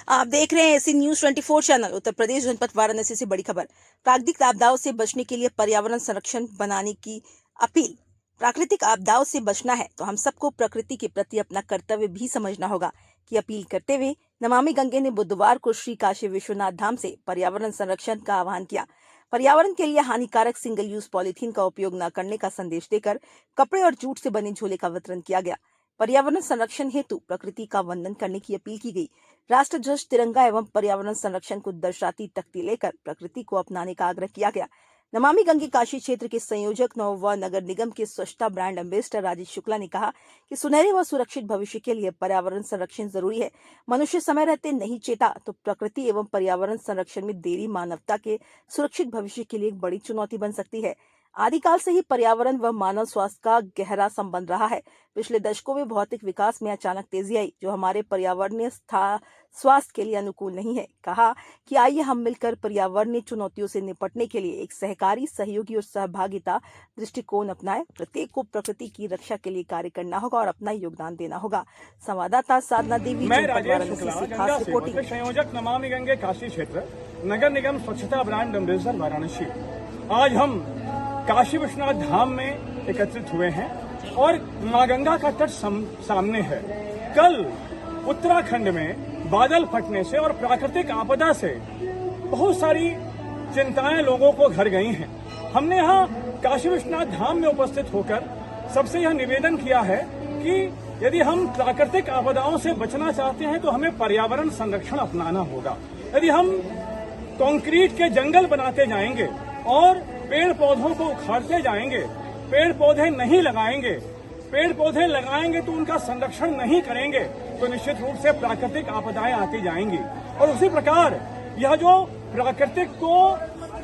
आप देख रहे हैं AC news 24 channel. Uttar Pradesh जनपद वाराणसी से बड़ी खबर। प्राकृतिक आपदाओं से बचने के लिए पर्यावरण संरक्षण बनाने की अपील। प्राकृतिक आपदाओं से बचना है तो हम सबको प्रकृति के प्रति अपना कर्तव्य भी समझना होगा की अपील करते हुए नमामि गंगे ने बुधवार को श्री काशी विश्वनाथ धाम से पर्यावरण संरक्षण का आह्वान किया। पर्यावरण के लिए हानिकारक सिंगल यूज पॉलीथीन का उपयोग न करने का संदेश देकर कपड़े और जूट से बने झोले का वितरण किया गया। पर्यावरण संरक्षण हेतु प्रकृति का वंदन करने की अपील की गई। राष्ट्र ध्वज, तिरंगा एवं पर्यावरण संरक्षण को दर्शाती तख्ती लेकर प्रकृति को अपनाने का आग्रह किया गया। नमामि गंगे काशी क्षेत्र के संयोजक नवयुवा नगर निगम के स्वच्छता ब्रांड एम्बेसडर राजेश शुक्ला ने कहा कि सुनहरे व सुरक्षित भविष्य के लिए पर्यावरण संरक्षण जरूरी है। मनुष्य समय रहते नहीं चेता तो प्रकृति एवं पर्यावरण संरक्षण में देरी मानवता के सुरक्षित भविष्य के लिए एक बड़ी चुनौती बन सकती है। आदिकाल से ही पर्यावरण व मानव स्वास्थ्य का गहरा संबंध रहा है। पिछले दशकों में भौतिक विकास में अचानक तेजी आई जो हमारे पर्यावरणीय स्वास्थ्य के लिए अनुकूल नहीं है। कहा कि आइए हम मिलकर पर्यावरणीय चुनौतियों से निपटने के लिए एक सहकारी, सहयोगी और सहभागिता दृष्टिकोण अपनाएं। प्रत्येक को प्रकृति की रक्षा के लिए कार्य करना होगा और अपना योगदान देना होगा। संवाददाता साधना देवी, संयोजक नमामि गंगे काशी क्षेत्र नगर निगम स्वच्छता ब्रांड एम्बेसडर वाराणसी। आज हम काशी विश्वनाथ धाम में एकत्रित हुए हैं और मां गंगा का तट सामने है। कल उत्तराखंड में बादल फटने से और प्राकृतिक आपदा से बहुत सारी चिंताएं लोगों को घर गई हैं। हमने यहाँ काशी विश्वनाथ धाम में उपस्थित होकर सबसे यह निवेदन किया है कि यदि हम प्राकृतिक आपदाओं से बचना चाहते हैं तो हमें पर्यावरण संरक्षण अपनाना होगा। यदि हम कंक्रीट के जंगल बनाते जाएंगे और पेड़ पौधों को उखाड़ते जाएंगे, पेड़ पौधे नहीं लगाएंगे, पेड़ पौधे लगाएंगे तो उनका संरक्षण नहीं करेंगे तो निश्चित रूप से प्राकृतिक आपदाएं आती जाएंगी। और उसी प्रकार यह जो प्राकृतिक को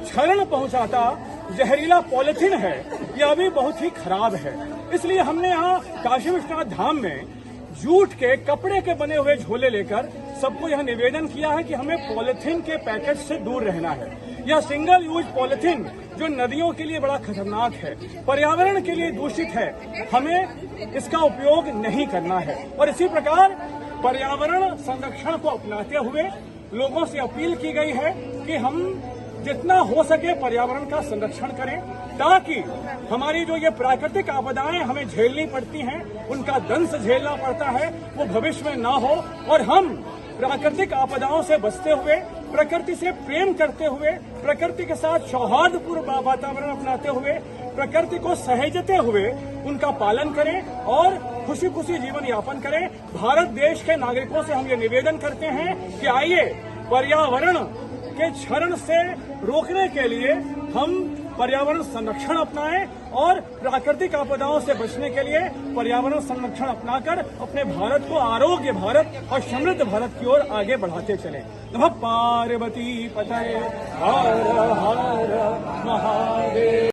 क्षरण पहुंचाता जहरीला पॉलिथीन है यह भी बहुत ही खराब है। इसलिए हमने यहाँ काशी विश्वनाथ धाम में जूट के कपड़े के बने हुए झोले लेकर सबको यह निवेदन किया है कि हमें पॉलिथीन के पैकेट से दूर रहना है। यह सिंगल यूज पॉलिथीन जो नदियों के लिए बड़ा खतरनाक है, पर्यावरण के लिए दूषित है, हमें इसका उपयोग नहीं करना है। और इसी प्रकार पर्यावरण संरक्षण को अपनाते हुए लोगों से अपील की गई है कि हम जितना हो सके पर्यावरण का संरक्षण करें ताकि हमारी जो ये प्राकृतिक आपदाएं हमें झेलनी पड़ती हैं, उनका दंश झेलना पड़ता है, वो भविष्य में ना हो और हम प्राकृतिक आपदाओं से बचते हुए, प्रकृति से प्रेम करते हुए, प्रकृति के साथ सौहार्दपूर्ण वातावरण अपनाते हुए, प्रकृति को सहेजते हुए उनका पालन करें और खुशी खुशी जीवन यापन करें। भारत देश के नागरिकों से हम ये निवेदन करते हैं कि आइए पर्यावरण के क्षरण से रोकने के लिए हम पर्यावरण संरक्षण अपनाएं और प्राकृतिक आपदाओं से बचने के लिए पर्यावरण संरक्षण अपनाकर अपने भारत को आरोग्य भारत और समृद्ध भारत की ओर आगे बढ़ाते चलें। नमः पार्वती पतये हर हर महादेव।